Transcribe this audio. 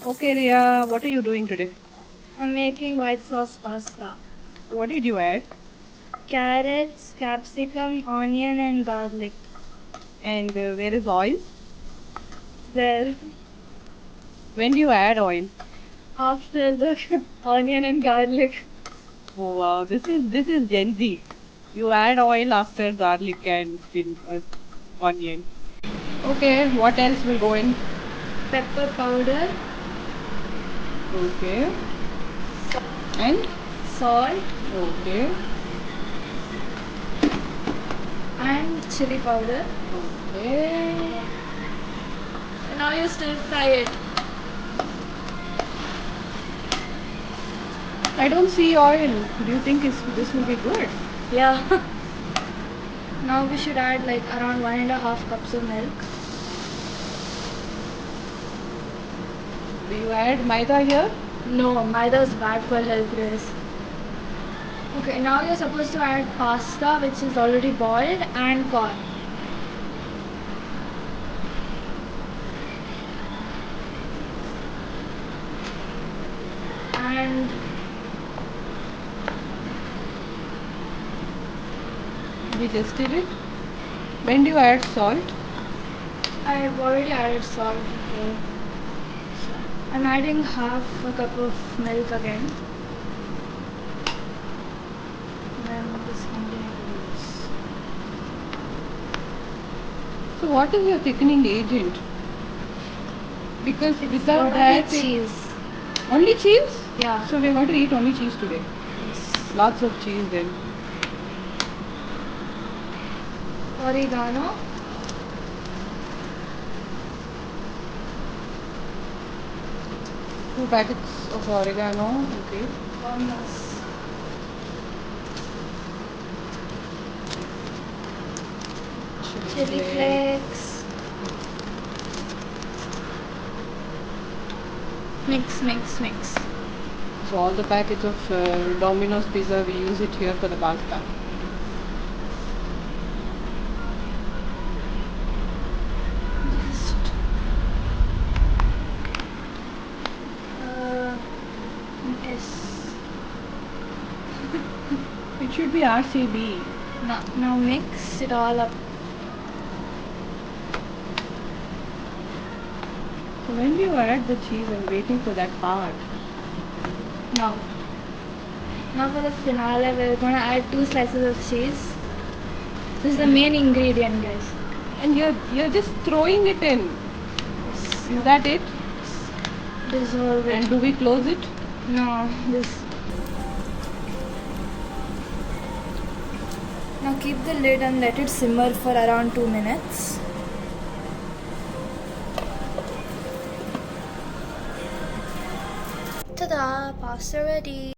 Okay, Ria, what are you doing today? I'm making white sauce pasta. What did you add? Carrots, capsicum, onion, and garlic. And where is oil? There. When do you add oil? After the onion and garlic. Oh wow, this is Gen Z. You add oil after garlic and onion. Okay, what else will go in? Pepper powder. Okay. And? Salt. Okay. And chili powder. Okay. Now you stir fry it. I don't see oil. Do you think this will be good? Yeah. Now we should add like around 1.5 cups of milk. Do you add maida here? No, maida is bad for health, guys. Okay, now you're supposed to add pasta which is already boiled and corn. And We just did it. When do you add salt? I've already added salt. Okay. I'm adding half a cup of milk again. Then this continue to use. So what is your thickening agent? Because without Only that, cheese. only cheese? Yeah. So we're going to eat only cheese today. Yes. Lots of cheese then. Oregano. 2 packets of oregano. Okay. Hummus. Chili flakes. Mix, mix, mix. So all the packets of Domino's pizza, we use it here for the pasta. Just yes. It should be RCB. Now mix it all up. So when do you add the cheese? I'm waiting for that part. Now. Now for the finale, we're gonna add 2 slices of cheese. This is the main ingredient, guys. And you're just throwing it in. Is that it? Dissolve it. And do we close it? No, this. Now keep the lid and let it simmer for around 2 minutes. Ta-da! Pasta ready.